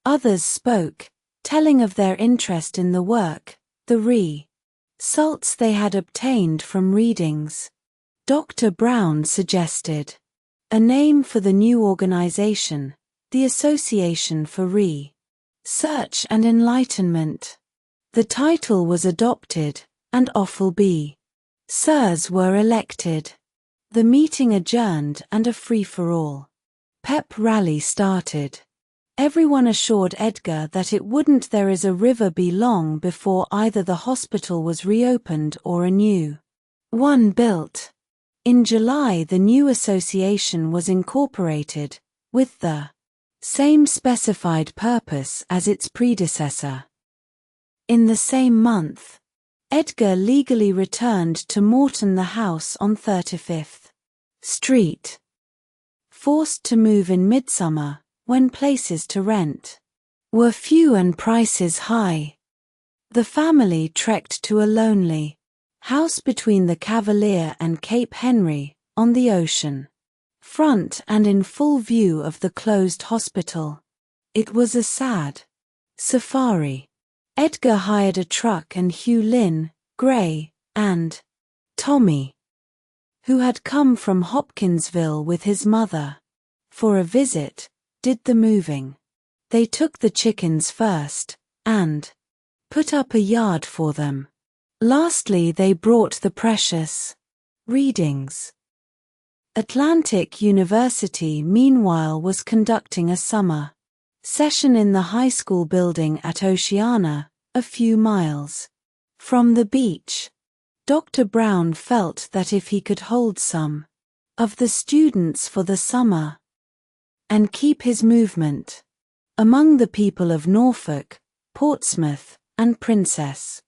Others spoke, telling of their interest in the work, the results they had obtained from readings. Dr. Brown suggested a name for the new organization, the Association for Research and Enlightenment. The title was adopted, and Offal B. Sirs were elected. The meeting adjourned and a free-for-all pep rally started. Everyone assured Edgar that it wouldn't there is a river be long before either the hospital was reopened or a new one built. In July the new association was incorporated, with the same specified purpose as its predecessor. In the same month, Edgar legally returned to Morton the house on 35th Street. Forced to move in midsummer, when places to rent were few and prices high, the family trekked to a lonely house between the Cavalier and Cape Henry, on the ocean front and in full view of the closed hospital. It was a sad safari. Edgar hired a truck and Hugh Lynn, Gray, and Tommy, who had come from Hopkinsville with his mother for a visit, did the moving. They took the chickens first, and put up a yard for them. Lastly they brought the precious readings. Atlantic University meanwhile was conducting a summer session in the high school building at Oceana, a few miles from the beach. Dr. Brown felt that if he could hold some of the students for the summer and keep his movement among the people of Norfolk, Portsmouth, and Princess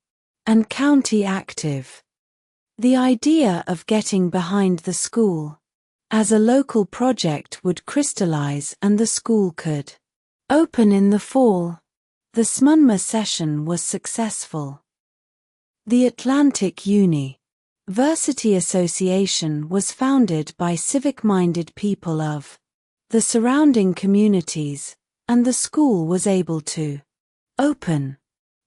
and County active, the idea of getting behind the school as a local project would crystallize and the school could open in the fall. The SMUNMA session was successful. The Atlantic University Association was founded by civic-minded people of the surrounding communities, and the school was able to open.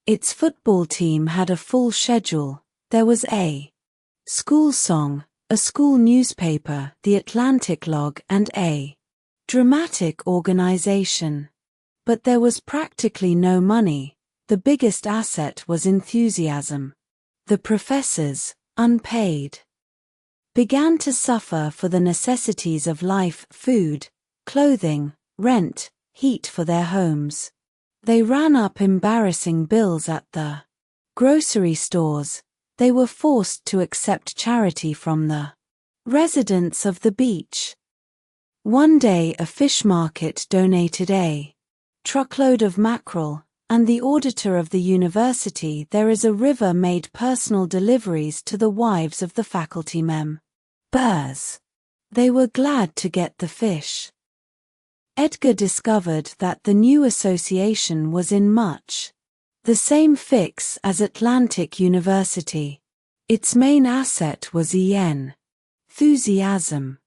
Its football team had a full schedule. There was a school song, a school newspaper, the Atlantic Log, and a dramatic organization. But there was practically no money. The biggest asset was enthusiasm. The professors, unpaid, began to suffer for the necessities of life: food, clothing, rent, heat for their homes. They ran up embarrassing bills at the grocery stores. They were forced to accept charity from the residents of the beach. One day a fish market donated a truckload of mackerel, and the auditor of the university there is a river made personal deliveries to the wives of the faculty members. They were glad to get the fish. Edgar discovered that the new association was in much the same fix as Atlantic University. Its main asset was enthusiasm.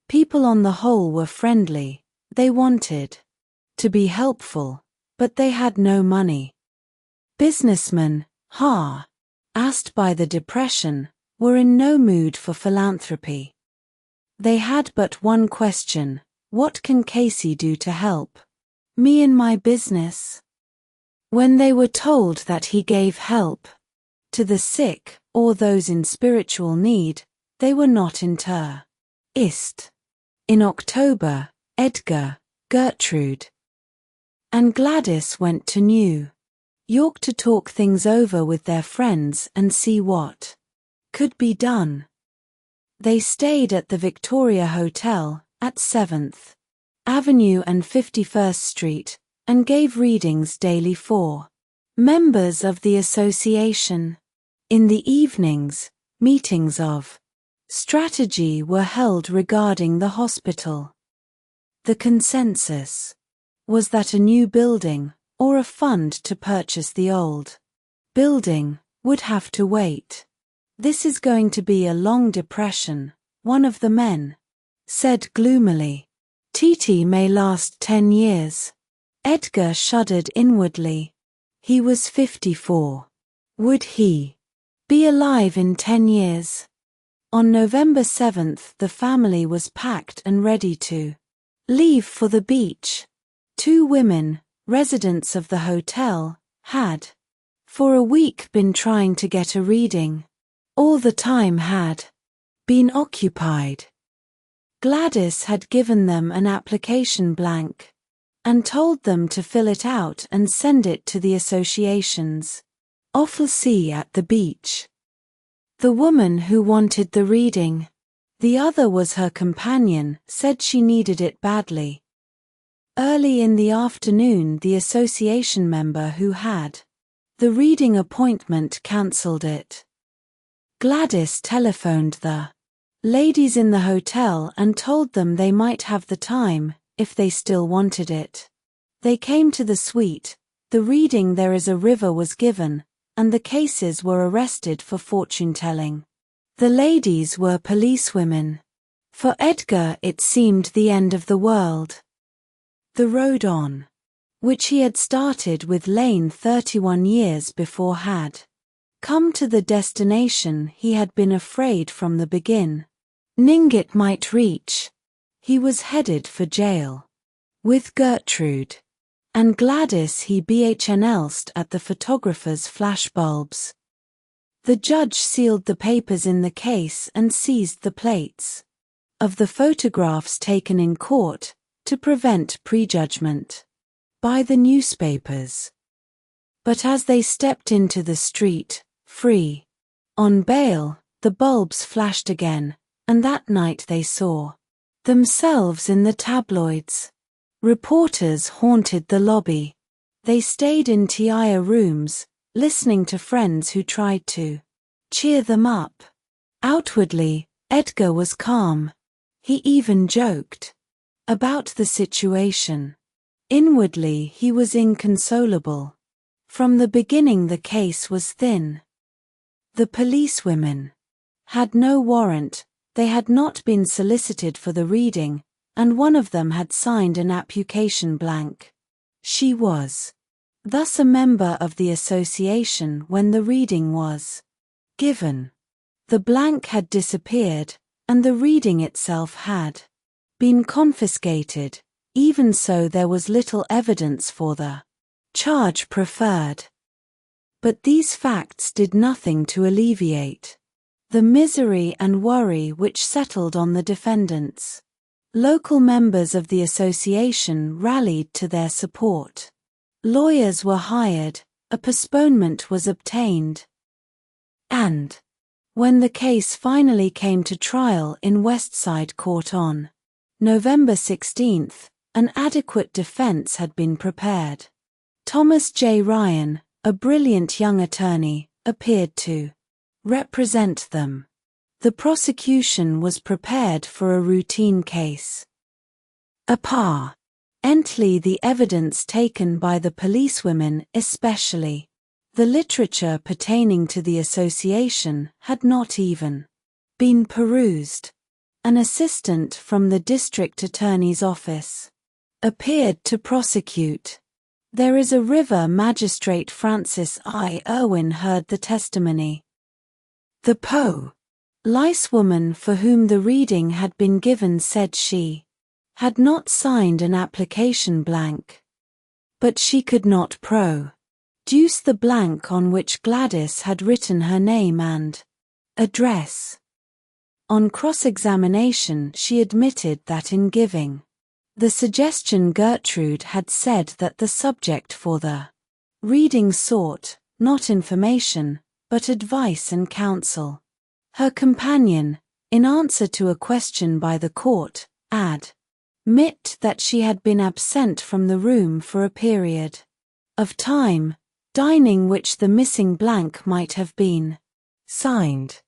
People on the whole were friendly. They wanted to be helpful, but they had no money. Businessmen, asked by the Depression, were in no mood for philanthropy. They had but one question: what can Casey do to help me in my business? When they were told that he gave help to the sick or those in spiritual need, they were not interested. In October, Edgar, Gertrude, and Gladys went to New York to talk things over with their friends and see what could be done. They stayed at the Victoria Hotel at 7th Avenue and 51st Street, and gave readings daily for members of the association. In the evenings, meetings of strategy were held regarding the hospital. The consensus was that a new building, or a fund to purchase the old building, would have to wait. "This is going to be a long depression," one of the men said gloomily. "TT may last 10 years. Edgar shuddered inwardly. He was 54. Would he be alive in 10 years? On November 7th, the family was packed and ready to leave for the beach. 2 women, residents of the hotel, had for a week been trying to get a reading. All the time had been occupied. Gladys had given them an application blank and told them to fill it out and send it to the association's office at the beach. The woman who wanted the reading, the other was her companion, said she needed it badly. Early in the afternoon, the association member who had the reading appointment cancelled it. Gladys telephoned the ladies in the hotel and told them they might have the time, if they still wanted it. They came to the suite, the reading "There is a River" was given, and the cases were arrested for fortune-telling. The ladies were policewomen. For Edgar it seemed the end of the world. The road on which he had started with Lane 31 years before had come to the destination he had been afraid from the beginning it might reach. He was headed for jail. With Gertrude and Gladys he BHNL'd at the photographer's flashbulbs. The judge sealed the papers in the case and seized the plates of the photographs taken in court to prevent prejudgment by the newspapers. But as they stepped into the street, free on bail, the bulbs flashed again, and that night they saw themselves in the tabloids. Reporters haunted the lobby. They stayed in TIA rooms, listening to friends who tried to cheer them up. Outwardly, Edgar was calm. He even joked about the situation. Inwardly, he was inconsolable. From the beginning the case was thin. The policewomen had no warrant, they had not been solicited for the reading, and one of them had signed an application blank. She was thus a member of the association when the reading was given. The blank had disappeared, and the reading itself had been confiscated. Even so, there was little evidence for the charge preferred. But these facts did nothing to alleviate the misery and worry which settled on the defendants. Local members of the association rallied to their support. Lawyers were hired, a postponement was obtained. And when the case finally came to trial in Westside Court on November 16, an adequate defense had been prepared. Thomas J. Ryan, a brilliant young attorney, appeared to represent them. The prosecution was prepared for a routine case. Apparently, the evidence taken by the policewomen, especially the literature pertaining to the association, had not even been perused. An assistant from the district attorney's office appeared to prosecute. There is a River Magistrate Francis I. Irwin heard the testimony. The police woman for whom the reading had been given said she had not signed an application blank, but she could not produce the blank on which Gladys had written her name and address. On cross-examination, she admitted that in giving the suggestion, Gertrude had said that the subject for the reading sought not information, but advice and counsel. Her companion, in answer to a question by the court, admitted that she had been absent from the room for a period of time, dining which the missing blank might have been signed.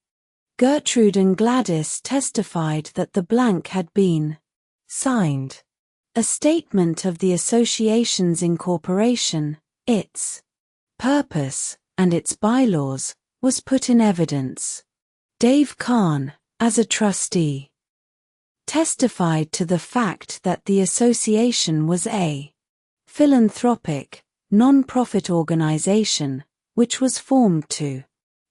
Gertrude and Gladys testified that the blank had been signed. A statement of the association's incorporation, its purpose, and its bylaws, was put in evidence. Dave Kahn, as a trustee, testified to the fact that the association was a philanthropic, non-profit organization, which was formed to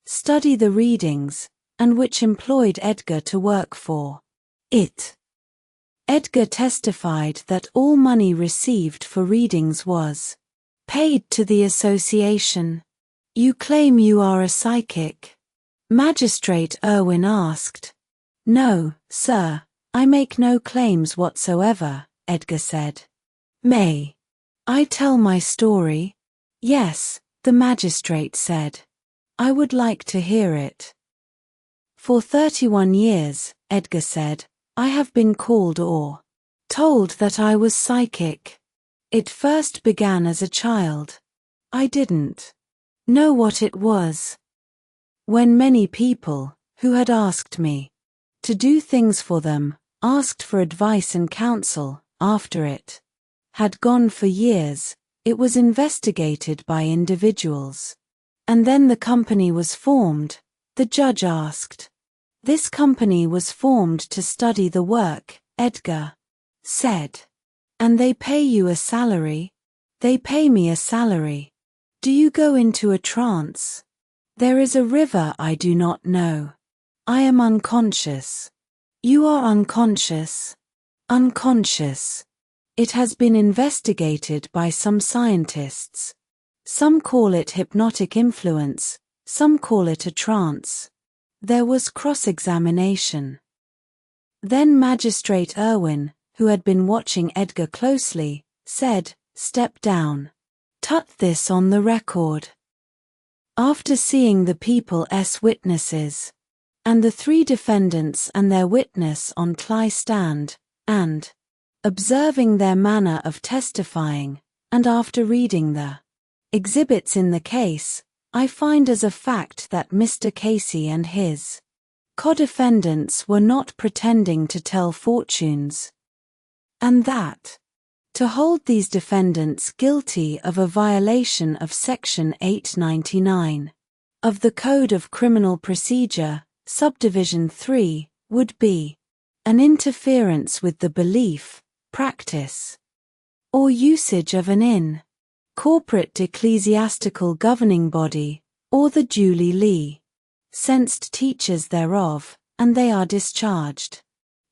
study the readings, and which employed Edgar to work for it. Edgar testified that all money received for readings was paid to the association. You claim you are a psychic? Magistrate Irwin asked. No, sir, I make no claims whatsoever, Edgar said. May I tell my story? Yes, the magistrate said. I would like to hear it. For 31 years, Edgar said, I have been called or told that I was psychic. It first began as a child. I didn't know what it was. When many people, who had asked me to do things for them, asked for advice and counsel, after it had gone for years, it was investigated by individuals. And then the company was formed, the judge asked. This company was formed to study the work, Edgar said. And they pay you a salary? They pay me a salary. Do you go into a trance? There is a river I do not know. I am unconscious. You are unconscious. Unconscious. It has been investigated by some scientists. Some call it hypnotic influence, some call it a trance. There was cross-examination. Then Magistrate Irwin, who had been watching Edgar closely, said, Step down. Tut this on the record. After seeing the people's witnesses, and the 3 defendants and their witness on Cly stand, and observing their manner of testifying, and after reading the exhibits in the case, I find as a fact that Mr. Casey and his co-defendants were not pretending to tell fortunes, and that to hold these defendants guilty of a violation of Section 899 of the Code of Criminal Procedure, Subdivision 3, would be an interference with the belief, practice, or usage of an corporate ecclesiastical governing body, or the duly licensed teachers thereof, and they are discharged.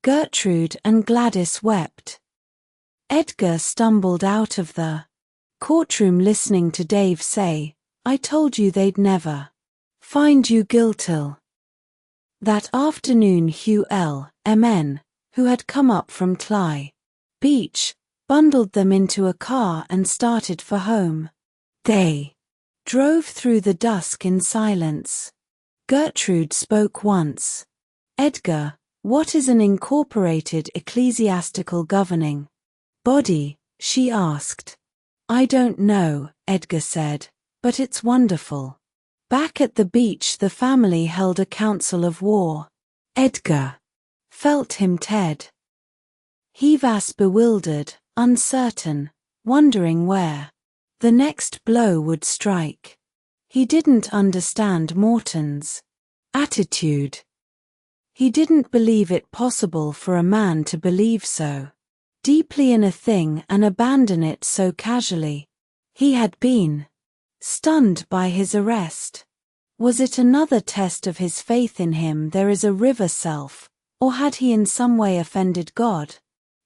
Gertrude and Gladys wept. Edgar stumbled out of the courtroom listening to Dave say, I told you they'd never find you guilty. That afternoon Hugh L.M.N., who had come up from Cly Beach, bundled them into a car and started for home. They drove through the dusk in silence. Gertrude spoke once. Edgar, what is an incorporated ecclesiastical governing body? She asked. I don't know, Edgar said, but it's wonderful. Back at the beach the family held a council of war. Edgar felt him Ted. He was bewildered, uncertain, wondering where the next blow would strike. He didn't understand Morton's attitude. He didn't believe it possible for a man to believe so deeply in a thing and abandon it so casually. He had been stunned by his arrest. Was it another test of his faith in him there is a river self, or had he in some way offended God?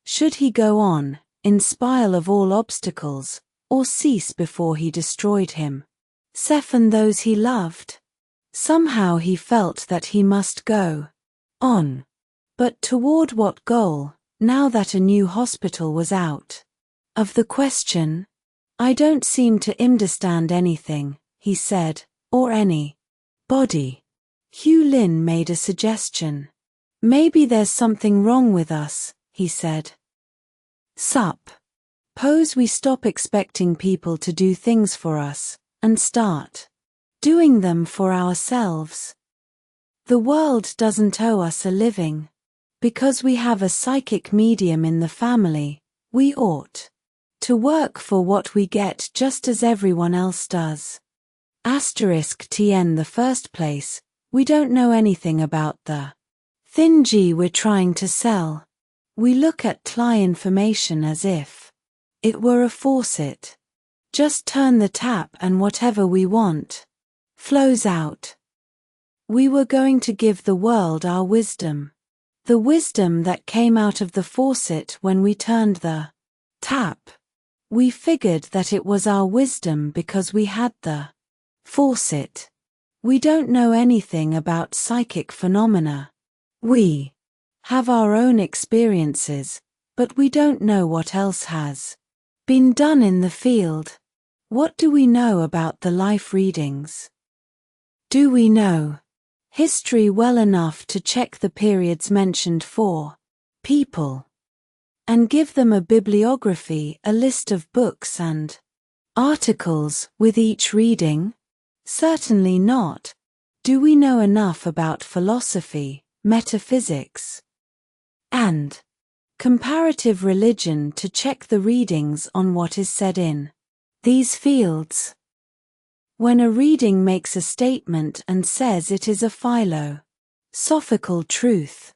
Should he go on, in spite of all obstacles, or cease before he destroyed him? Seth and those he loved? Somehow he felt that he must go on. But toward what goal, now that a new hospital was out of the question? I don't seem to understand anything, he said, or any body. Hugh Lynn made a suggestion. Maybe there's something wrong with us, he said. Suppose we stop expecting people to do things for us, and start doing them for ourselves. The world doesn't owe us a living. Because we have a psychic medium in the family, we ought to work for what we get just as everyone else does. *TN the first place, we don't know anything about the thin G we're trying to sell. We look at Cly information as if it were a faucet. Just turn the tap and whatever we want flows out. We were going to give the world our wisdom. The wisdom that came out of the faucet when we turned the tap. We figured that it was our wisdom because we had the faucet. We don't know anything about psychic phenomena. We have our own experiences, but we don't know what else has been done in the field. What do we know about the life readings? Do we know history well enough to check the periods mentioned for people and give them a bibliography, a list of books and articles with each reading? Certainly not. Do we know enough about philosophy, metaphysics, and comparative religion to check the readings on what is said in these fields? When a reading makes a statement and says it is a philosophical truth,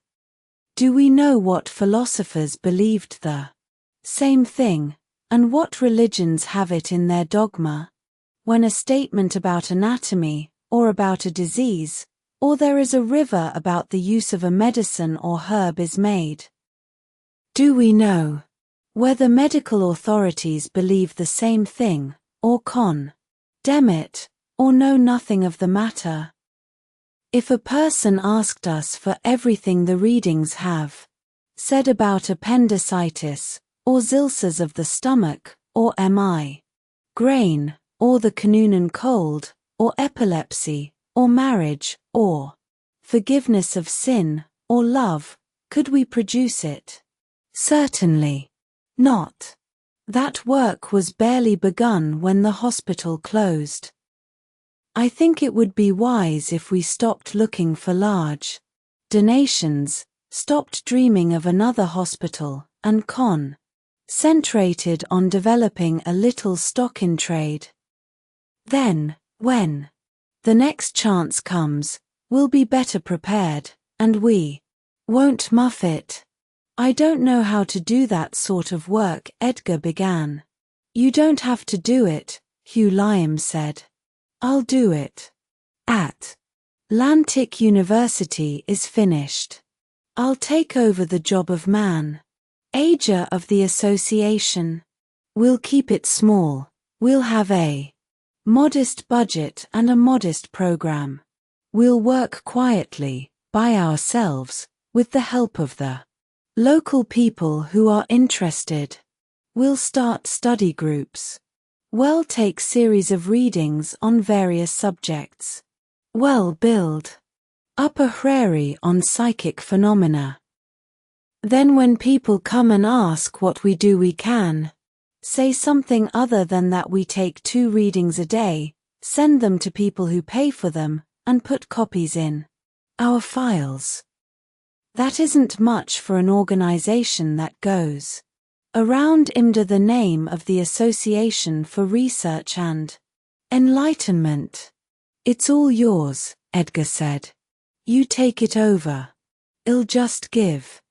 do we know what philosophers believed the same thing, and what religions have it in their dogma? When a statement about anatomy, or about a disease, or there is a river about the use of a medicine or herb is made, do we know whether medical authorities believe the same thing, or condemn it, or know nothing of the matter? If a person asked us for everything the readings have said about appendicitis, or ulcers of the stomach, or migraine, or the Canoonan cold, or epilepsy, or marriage, or forgiveness of sin, or love, could we produce it? Certainly not. That work was barely begun when the hospital closed. I think it would be wise if we stopped looking for large donations, stopped dreaming of another hospital, and concentrated on developing a little stock in trade. Then, when the next chance comes, we'll be better prepared, and we won't muff it. I don't know how to do that sort of work, Edgar began. You don't have to do it, Hugh Lyam said. I'll do it. Atlantic University is finished. I'll take over the job of manager of the association. We'll keep it small. We'll have a modest budget and a modest program. We'll work quietly, by ourselves, with the help of the local people who are interested. We'll start study groups. We'll take series of readings on various subjects. We'll build up a prairie on psychic phenomena. Then when people come and ask what we do, we can say something other than that we take 2 readings a day, send them to people who pay for them, and put copies in our files. That isn't much for an organization that goes around under the name of the Association for Research and Enlightenment. It's all yours, Edgar said. You take it over. I'll just give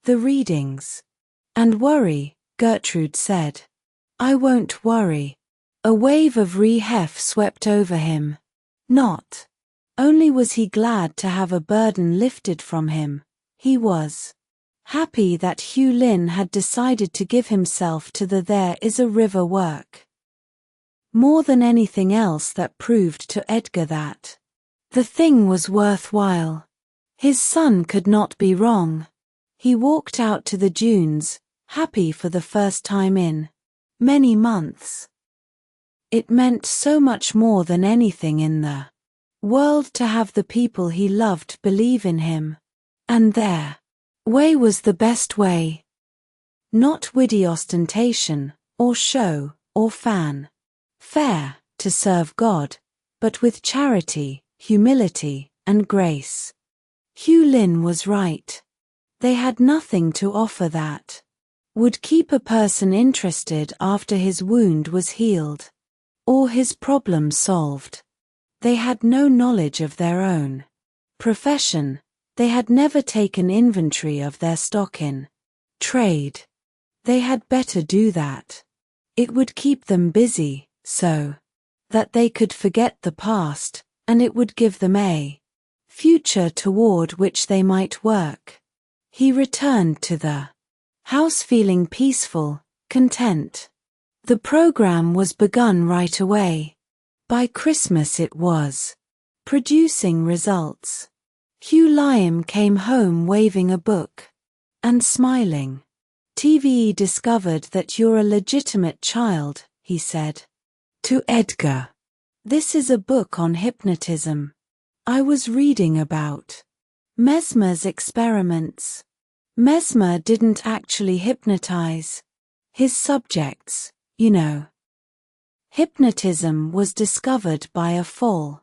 the readings. And worry, Gertrude said. I won't worry. A wave of relief swept over him. Not only was he glad to have a burden lifted from him, he was happy that Hugh Lin had decided to give himself to the There Is a River work. More than anything else, that proved to Edgar that the thing was worthwhile. His son could not be wrong. He walked out to the dunes, happy for the first time in many months. It meant so much more than anything in the world to have the people he loved believe in him. And their way was the best way. Not witty ostentation, or show, or fanfare, to serve God, but with charity, humility, and grace. Hugh Lin was right. They had nothing to offer that would keep a person interested after his wound was healed, or his problem solved. They had no knowledge of their own profession. They had never taken inventory of their stock in trade. They had better do that. It would keep them busy, so that they could forget the past, and it would give them a future toward which they might work. He returned to the house feeling peaceful, content. The program was begun right away. By Christmas it was producing results. Hugh Lyam came home waving a book and smiling. TVE discovered that you're a legitimate child, he said. To Edgar. This is a book on hypnotism. I was reading about Mesmer's experiments. Mesmer didn't actually hypnotize his subjects, you know. Hypnotism was discovered by a follower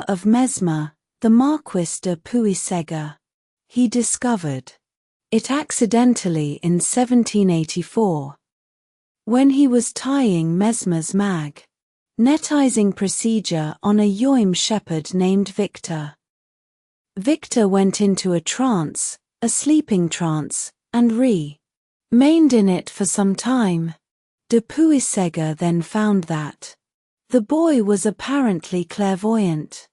of Mesmer, the Marquis de Puysegur. He discovered it accidentally in 1784. When he was tying Mesmer's magnetizing procedure on a Yoim shepherd named Victor. Victor went into a trance, a sleeping trance, and remained in it for some time. De Puysegur then found that the boy was apparently clairvoyant.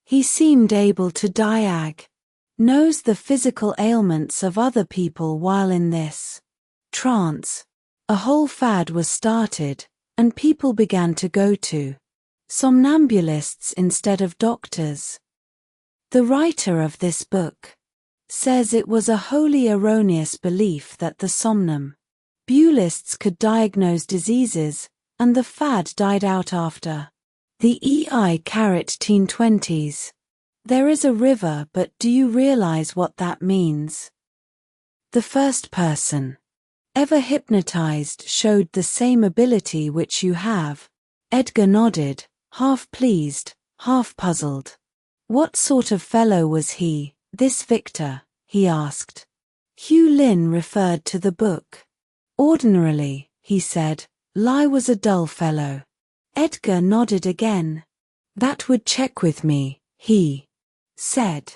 He seemed able to diagnose the physical ailments of other people while in this trance. A whole fad was started, and people began to go to somnambulists instead of doctors. The writer of this book says it was a wholly erroneous belief that the somnambulists could diagnose diseases, and the fad died out after the teen 20s. There is a river, but do you realize what that means? The first person ever hypnotized showed the same ability which you have. Edgar nodded, half pleased, half puzzled. What sort of fellow was he, this Victor? He asked. Hugh Lynn referred to the book. Ordinarily, he said, Lai was a dull fellow. Edgar nodded again. That would check with me, he said.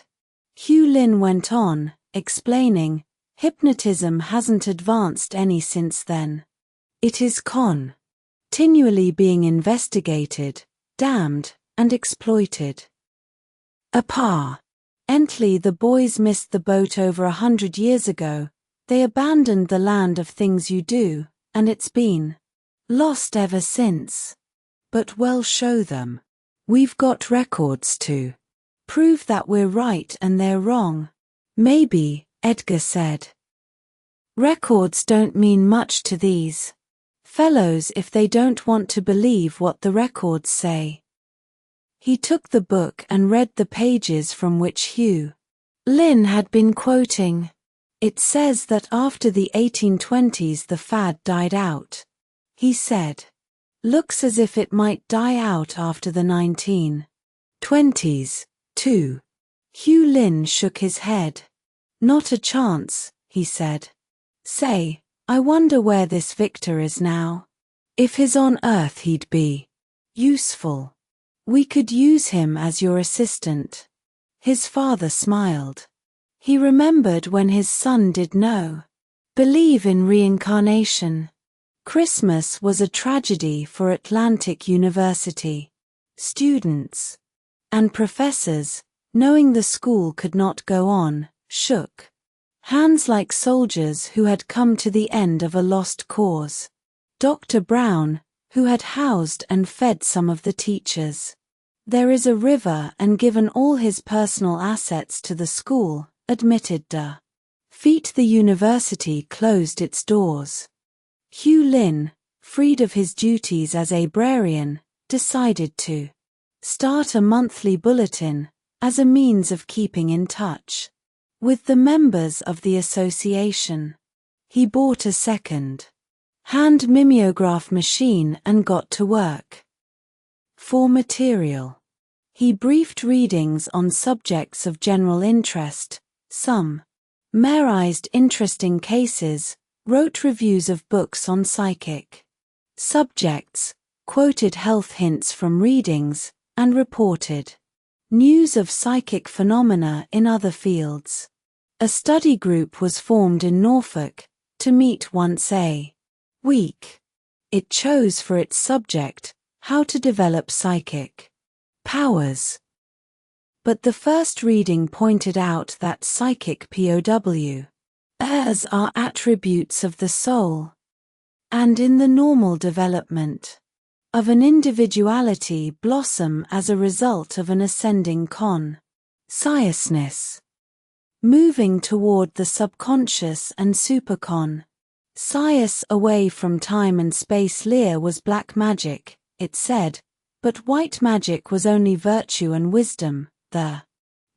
Hugh Lynn went on, explaining, hypnotism hasn't advanced any since then. It is continually being investigated, damned, and exploited. Apparently the boys missed the boat over 100 years ago. They abandoned the land of things you do, and it's been lost ever since. But we'll show them. We've got records to prove that we're right and they're wrong. Maybe, Edgar said. Records don't mean much to these fellows if they don't want to believe what the records say. He took the book and read the pages from which Hugh Lynn had been quoting. It says that after the 1820s the fad died out. He said. Looks as if it might die out after the 1920s, too. Hugh Lynn shook his head. Not a chance, he said. Say, I wonder where this Victor is now. If he's on Earth he'd be useful. We could use him as your assistant. His father smiled. He remembered when his son did believe in reincarnation. Christmas was a tragedy for Atlantic University students and professors, knowing the school could not go on, shook hands like soldiers who had come to the end of a lost cause. Dr. Brown, who had housed and fed some of the teachers, there is a river, and given all his personal assets to the school, admitted the university closed its doors. Hugh Lynn, freed of his duties as a librarian, decided to start a monthly bulletin as a means of keeping in touch with the members of the association. He bought a second-hand mimeograph machine and got to work. For material, he briefed readings on subjects of general interest, summarized interesting cases, wrote reviews of books on psychic subjects, quoted health hints from readings, and reported news of psychic phenomena in other fields. A study group was formed in Norfolk to meet once a week. It chose for its subject how to develop psychic powers. But the first reading pointed out that psychic powers are attributes of the soul, and in the normal development of an individuality blossom as a result of an ascending consciousness, moving toward the subconscious and superconscious away from time and space. Lear was black magic, it said, but white magic was only virtue and wisdom, the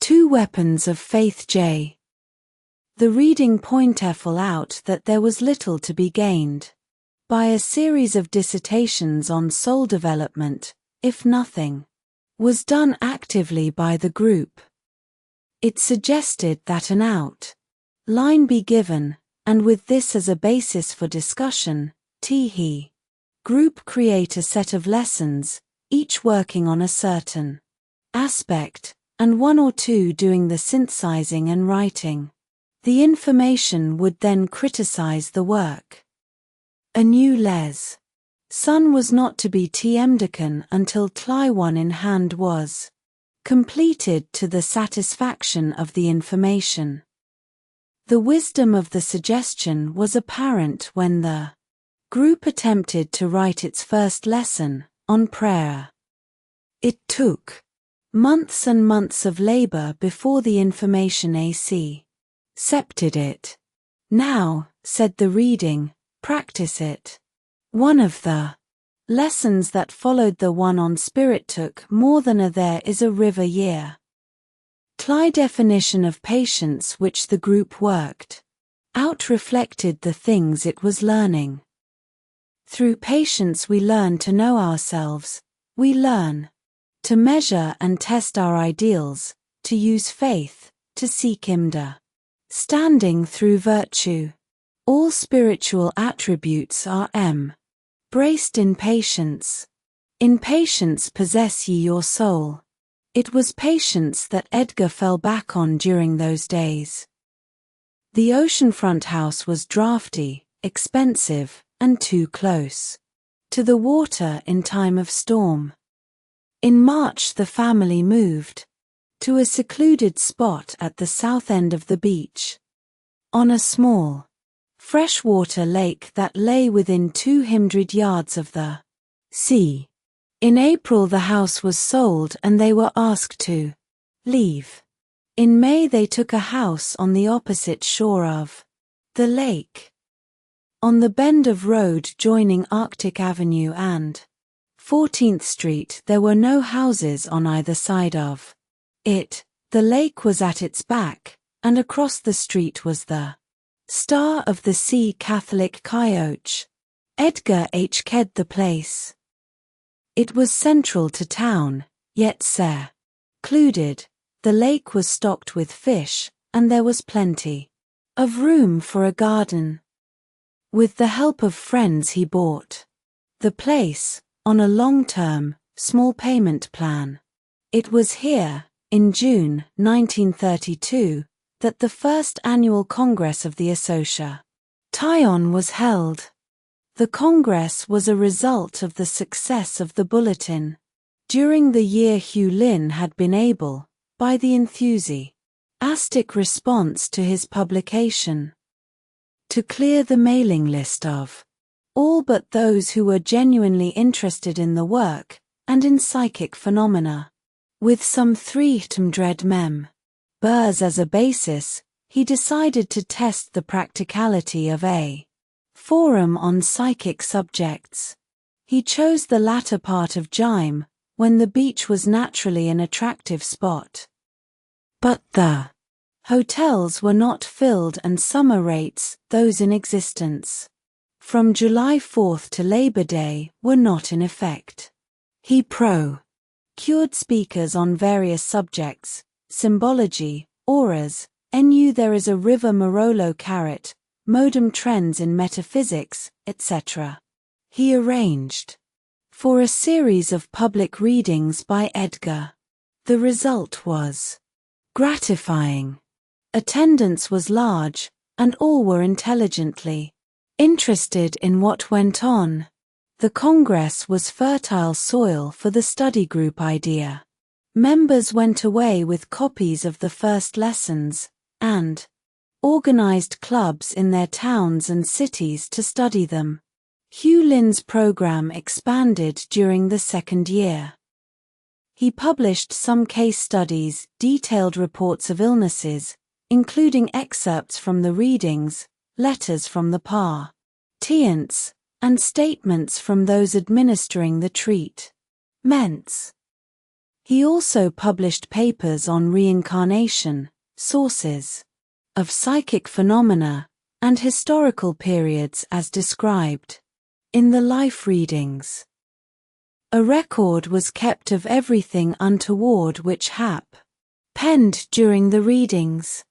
two weapons of faith. Jay. The reading pointed out that there was little to be gained by a series of dissertations on soul development, if nothing was done actively by the group. It suggested that an outline be given, and with this as a basis for discussion, the group create a set of lessons, each working on a certain aspect, and one or two doing the synthesizing and writing. The information would then criticize the work. A new lesson was not to be undertaken until one in hand was completed to the satisfaction of the information. The wisdom of the suggestion was apparent when the group attempted to write its first lesson on prayer. It took months and months of labor before the information accepted it. Now, said the reading, practice it. One of the lessons that followed the one on spirit took more than a there is a river year. Definition of patience which the group worked out reflected the things it was learning. Through patience we learn to know ourselves, we learn to measure and test our ideals, to use faith, to seek standing through virtue. All spiritual attributes are braced in patience. In patience possess ye your soul. It was patience that Edgar fell back on during those days. The oceanfront house was drafty, expensive, and too close to the water in time of storm. In March the family moved to a secluded spot at the south end of the beach, on a small freshwater lake that lay within 200 yards of the sea. In April the house was sold and they were asked to leave. In May they took a house on the opposite shore of the lake, on the bend of road joining Arctic Avenue and 14th Street. There were no houses on either side of it. The lake was at its back, and across the street was the Star of the Sea Catholic Coyote. Edgar ked the place. It was central to town, yet secluded. The lake was stocked with fish, and there was plenty of room for a garden. With the help of friends he bought the place, on a long-term, small payment plan. It was here, in June 1932, that the first annual Congress of the Association was held. The Congress was a result of the success of the Bulletin. During the year Hugh Lynn had been able, by the enthusiastic response to his publication, to clear the mailing list of all but those who were genuinely interested in the work and in psychic phenomena. With some 300 members as a basis, he decided to test the practicality of a forum on psychic subjects. He chose the latter part of June, when the beach was naturally an attractive spot. But the hotels were not filled and summer rates, those in existence from July 4th to Labor Day, were not in effect. He procured speakers on various subjects, symbology, auras, NU there is a river Marolo carrot, modem trends in metaphysics, etc. He arranged for a series of public readings by Edgar. The result was gratifying. Attendance was large, and all were intelligently interested in what went on. The Congress was fertile soil for the study group idea. Members went away with copies of the first lessons, and organized clubs in their towns and cities to study them. Hugh Lin's program expanded during the second year. He published some case studies, detailed reports of illnesses, including excerpts from the readings, letters from the patients, and statements from those administering the treatments. He also published papers on reincarnation, sources of psychic phenomena, and historical periods as described in the life readings. A record was kept of everything untoward which happened during the readings.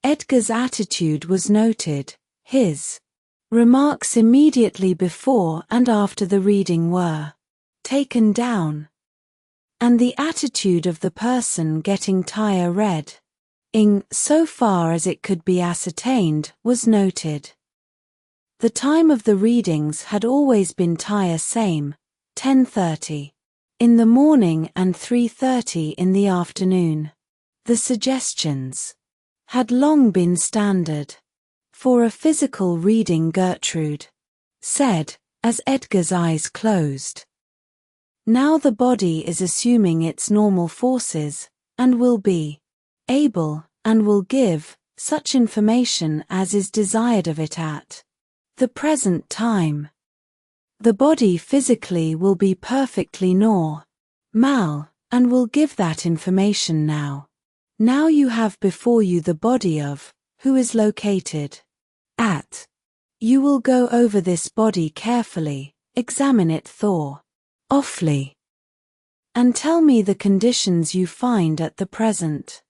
Edgar's attitude was noted. His remarks immediately before and after the reading were taken down, and the attitude of the person getting read, so far as it could be ascertained, was noted. The time of the readings had always been same, 10:30 in the morning and 3:30 in the afternoon. The suggestions had long been standard. For a physical reading, Gertrude said, as Edgar's eyes closed. Now the body is assuming its normal forces, and will be able, and will give, such information as is desired of it at the present time. The body physically will be perfectly normal, and will give that information now. Now you have before you the body of, who is located at. You will go over this body carefully, examine it thoroughly, and tell me the conditions you find at the present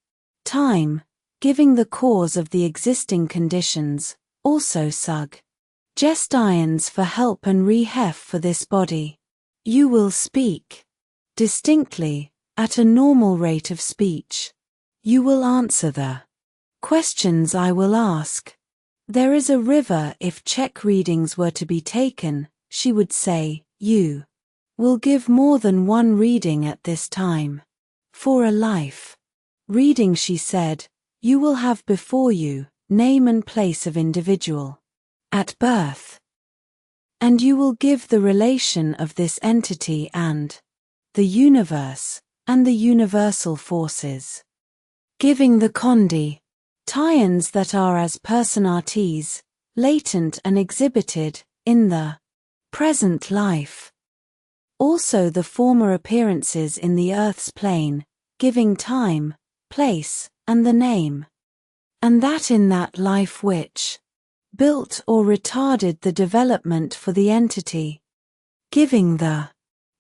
time, giving the cause of the existing conditions, also suggestions for help and rehef for this body. You will speak distinctly, at a normal rate of speech. You will answer the questions I will ask. There is a river. If check readings were to be taken, she would say, you will give more than one reading at this time. For a life reading, she said, you will have before you name and place of individual at birth, and you will give the relation of this entity and the universe, and the universal forces, giving the conditions that are as personalities, latent and exhibited, in the present life. Also the former appearances in the earth's plane, giving time, place, and the name. And that in that life which built or retarded the development for the entity, giving the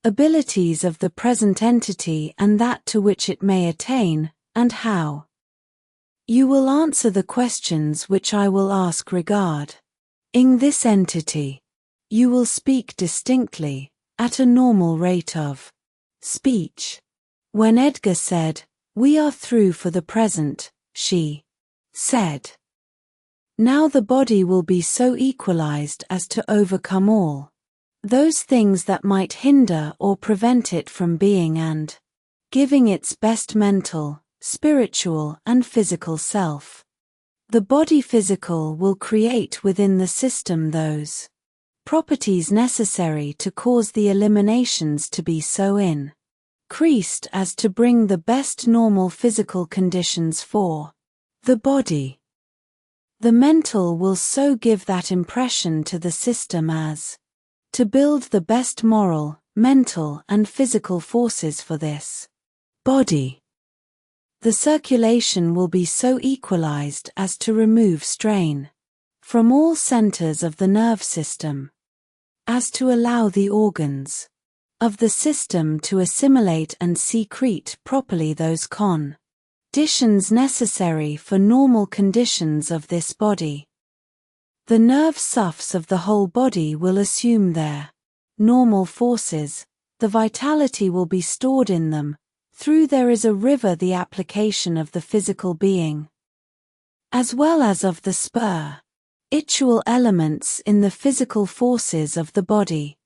abilities of the present entity and that to which it may attain, and how. You will answer the questions which I will ask regarding this entity. You will speak distinctly, at a normal rate of speech. When Edgar said, we are through for the present, she said, now the body will be so equalized as to overcome all those things that might hinder or prevent it from being and giving its best mental, spiritual and physical self. The body physical will create within the system those properties necessary to cause the eliminations to be so increased as to bring the best normal physical conditions for the body. The mental will so give that impression to the system as to build the best moral, mental and physical forces for this body. The circulation will be so equalized as to remove strain from all centers of the nerve system, as to allow the organs of the system to assimilate and secrete properly those conditions necessary for normal conditions of this body. The nerve soughs of the whole body will assume their normal forces, the vitality will be stored in them, through there is a river the application of the physical being, as well as of the spiritual elements in the physical forces of the body.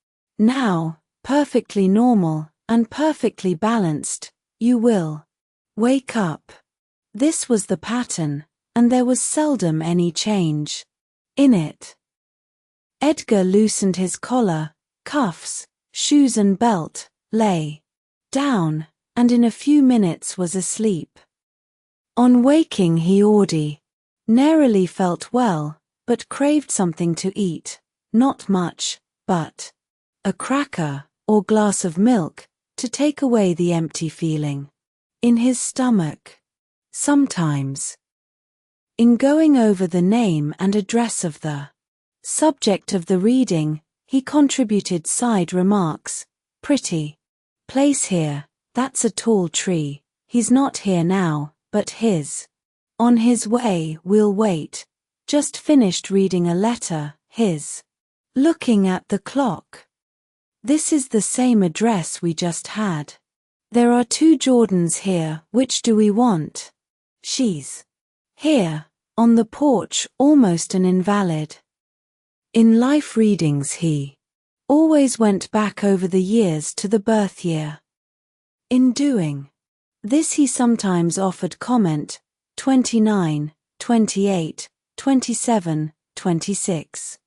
Now, perfectly normal, and perfectly balanced, you will wake up. This was the pattern, and there was seldom any change in it. Edgar loosened his collar, cuffs, shoes and belt, lay down, and in a few minutes was asleep. On waking he ordinarily felt well, but craved something to eat, not much, but a cracker, or glass of milk, to take away the empty feeling in his stomach. Sometimes, in going over the name and address of the subject of the reading, he contributed side remarks. Pretty place here, that's a tall tree, he's not here now, but he's on his way, we'll wait. Just finished reading a letter, his looking at the clock. This is the same address we just had. There are 2 Jordans here, which do we want? She's here, on the porch, almost an invalid. In life readings he always went back over the years to the birth year. In doing this he sometimes offered comment, 29, 28, 27, 26.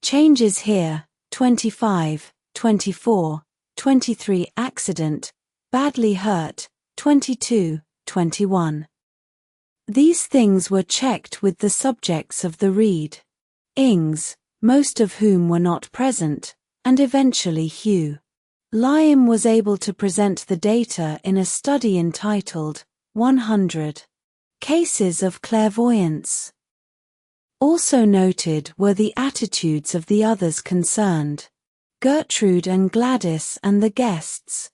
Changes here, 25, 24, 23 accident, badly hurt, 22, 21. These things were checked with the subjects of the readings, most of whom were not present, and eventually Hugh Lyam was able to present the data in a study entitled 100 Cases of Clairvoyance. Also noted were the attitudes of the others concerned, Gertrude and Gladys and the guests,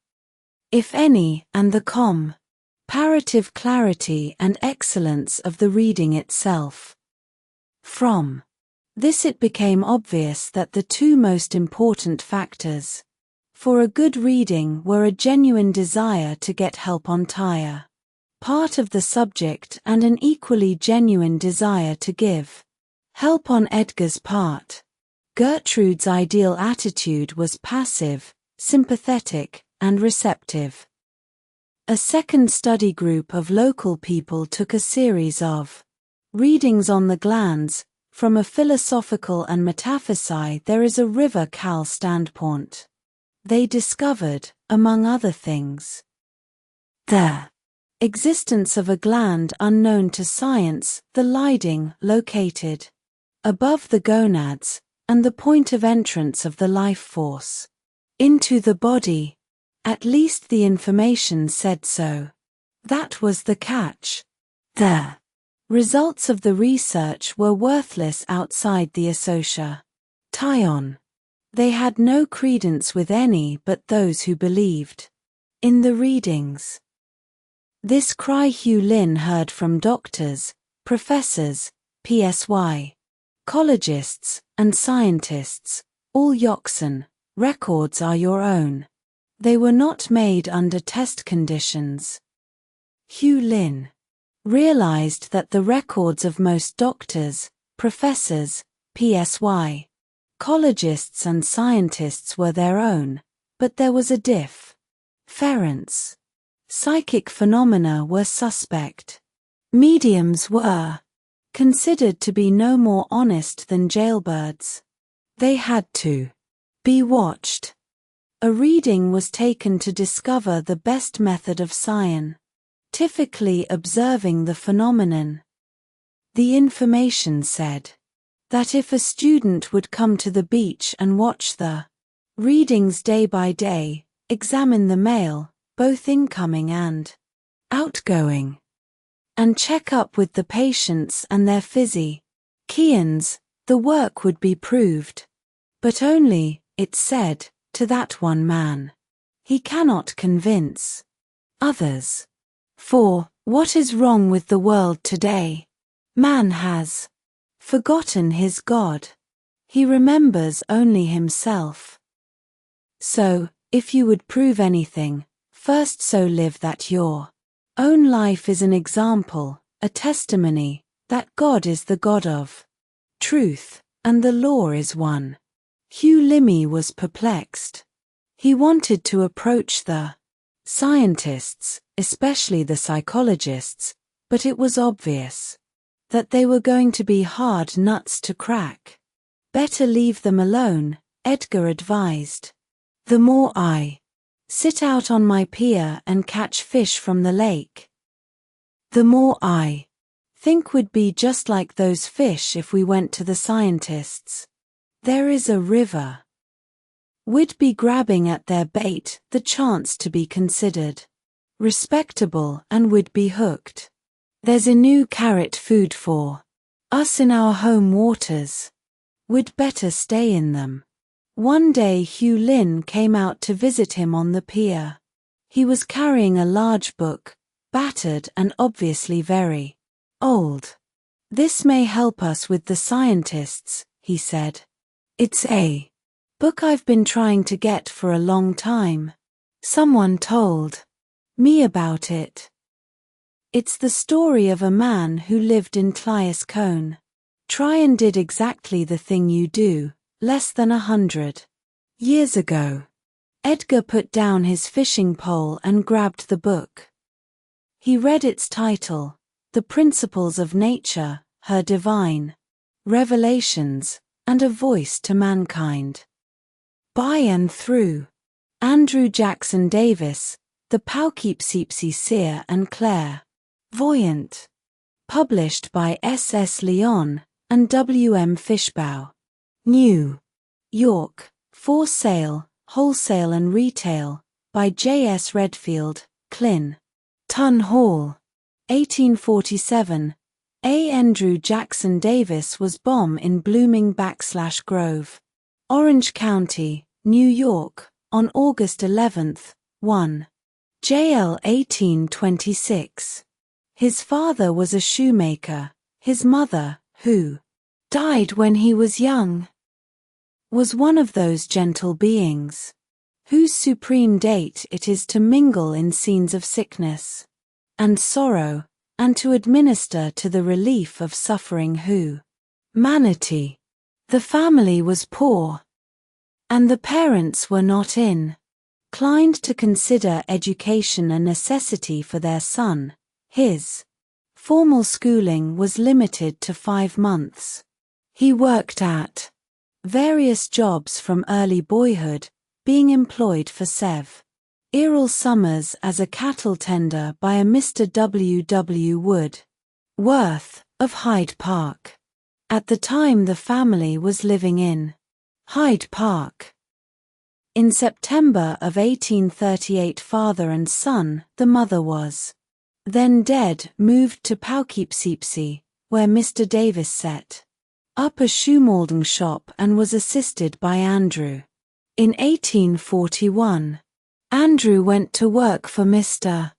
if any, and the comparative clarity and excellence of the reading itself. From this it became obvious that the 2 most important factors for a good reading were a genuine desire to get help on entire part of the subject and an equally genuine desire to give help on Edgar's part. Gertrude's ideal attitude was passive, sympathetic, and receptive. A second study group of local people took a series of readings on the glands. From a philosophical and metaphysi there is a river cal standpoint. They discovered, among other things, the existence of a gland unknown to science, the Leiding, located above the gonads, and the point of entrance of the life force into the body. At least the information said so. That was the catch. The results of the research were worthless outside the association. They had no credence with any but those who believed in the readings. This cry Hugh Lin heard from doctors, professors, psychologists, and scientists. All Yoxan records are your own. They were not made under test conditions. Hugh Lin realized that the records of most doctors, professors, psychologists and scientists were their own, but there was a difference. Psychic phenomena were suspect. Mediums were considered to be no more honest than jailbirds. They had to be watched. A reading was taken to discover the best method of scientifically observing the phenomenon. The information said that if a student would come to the beach and watch the readings day by day, examine the mail, both incoming and outgoing, and check up with the patients and their physicians, the work would be proved. But only, it said, to that one man. He cannot convince others. For, what is wrong with the world today? Man has forgotten his God. He remembers only himself. So, if you would prove anything, first so live that your own life is an example, a testimony, that God is the God of truth, and the law is one. Hugh Limmy was perplexed. He wanted to approach the scientists, especially the psychologists, but it was obvious that they were going to be hard nuts to crack. Better leave them alone, Edgar advised. The more I sit out on my pier and catch fish from the lake, the more I think would be just like those fish if we went to the scientists. There is a river. We'd be grabbing at their bait, the chance to be considered respectable, and we'd be hooked. There's a new carrot food for us in our home waters. We'd better stay in them. One day Hugh Lin came out to visit him on the pier. He was carrying a large book, battered and obviously very old. This may help us with the scientists, he said. It's a book I've been trying to get for a long time. Someone told me about it. It's the story of a man who lived in Tlias Cone. Try and did exactly the thing you do, less than 100 years ago. Edgar put down his fishing pole and grabbed the book. He read its title, The Principles of Nature, Her Divine Revelations, and a Voice to Mankind. By and through Andrew Jackson Davis, the Poughkeepsie Seer and Claire Voyant. Published by S.S. Leon and W.M. Fishbaugh. New York. For sale, wholesale and retail, by J.S. Redfield, Clyn. Tun Hall. 1847. A. Andrew Jackson Davis was born in Blooming/Grove, Orange County, New York, on August 11, 1. JL 1826. His father was a shoemaker. His mother, who died when he was young, was one of those gentle beings whose supreme date it is to mingle in scenes of sickness and sorrow, and to administer to the relief of suffering humanity. The family was poor, and the parents were not inclined to consider education a necessity for their son. His formal schooling was limited to 5 months. He worked at various jobs from early boyhood, being employed for several summers as a cattle tender by a Mr. W. W. Woodworth of Hyde Park. At the time the family was living in Hyde Park. In September of 1838 father and son, the mother was then dead, moved to Poughkeepsie, where Mr. Davis set up a shoemoulding shop and was assisted by Andrew. In 1841, Andrew went to work for Mr.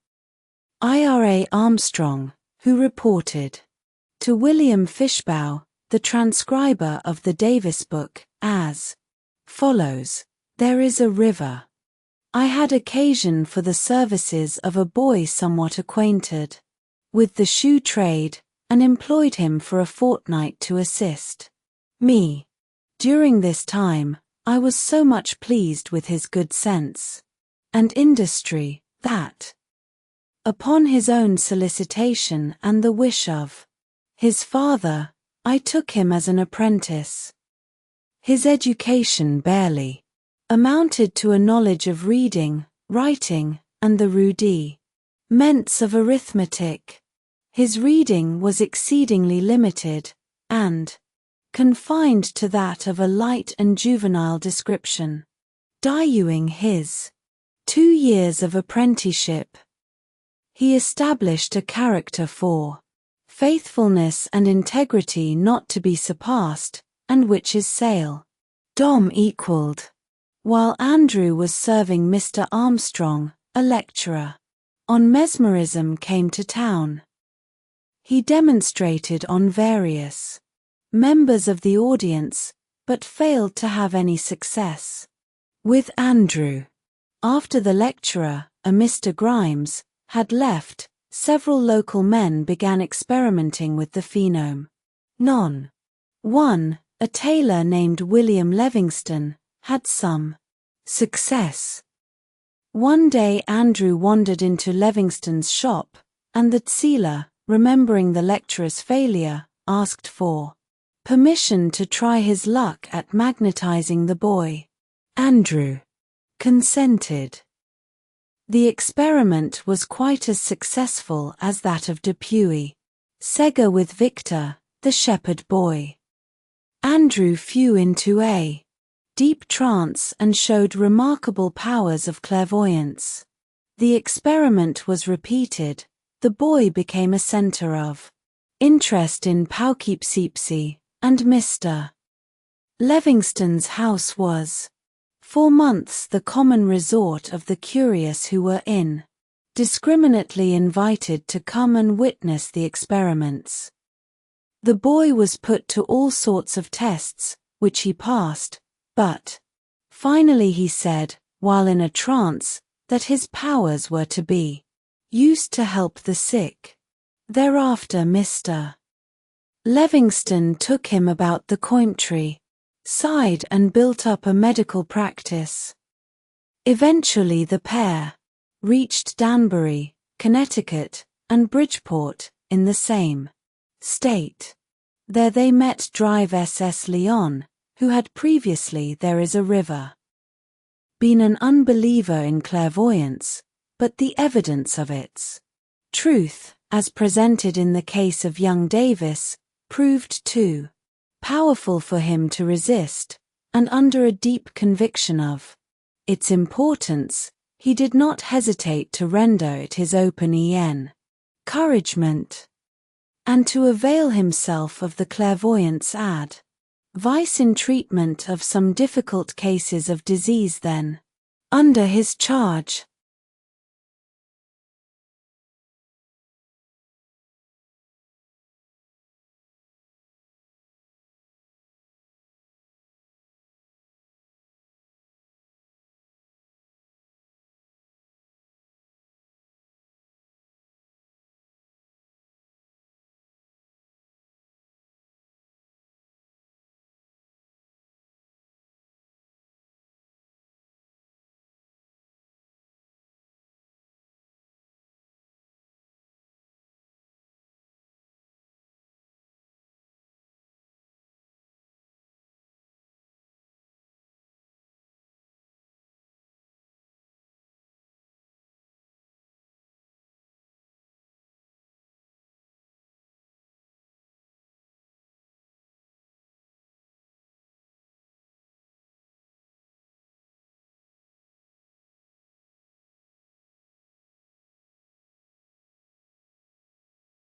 Ira Armstrong, who reported to William Fishbaugh, the transcriber of the Davis book, as follows: There is a river. I had occasion for the services of a boy somewhat acquainted with the shoe trade, and employed him for a fortnight to assist me. During this time, I was so much pleased with his good sense and industry, that, upon his own solicitation and the wish of his father, I took him as an apprentice. His education barely amounted to a knowledge of reading, writing, and the rudiments of arithmetic. His reading was exceedingly limited, and confined to that of a light and juvenile description. During his 2 years of apprenticeship, he established a character for faithfulness and integrity not to be surpassed, and which his dom equaled. While Andrew was serving Mr. Armstrong, a lecturer on mesmerism came to town. He demonstrated on various members of the audience, but failed to have any success with Andrew. After the lecturer, a Mr. Grimes, had left, several local men began experimenting with the phenomenon. One, a tailor named William Livingston, had some Success. One day Andrew wandered into Levingston's shop, and the sealer, remembering the lecturer's failure, asked for permission to try his luck at magnetizing the boy. Andrew consented. The experiment was quite as successful as that of Dupuy. Sega with Victor, the shepherd boy. Andrew flew into a deep trance and showed remarkable powers of clairvoyance. The experiment was repeated. The boy became a center of interest in Poughkeepsie, and Mr. Levingston's house was, for months, the common resort of the curious who were indiscriminately invited to come and witness the experiments. The boy was put to all sorts of tests, which he passed, but finally he said, while in a trance, that his powers were to be used to help the sick. Thereafter Mr. Levingston took him about the countryside and built up a medical practice. Eventually the pair reached Danbury, Connecticut, and Bridgeport, in the same state. There they met Drive S.S. Leon, who had previously, there is a river, been an unbeliever in clairvoyance, but the evidence of its truth, as presented in the case of young Davis, proved too powerful for him to resist, and under a deep conviction of its importance, he did not hesitate to render it his open encouragement, and to avail himself of the clairvoyance advice in treatment of some difficult cases of disease then under his charge.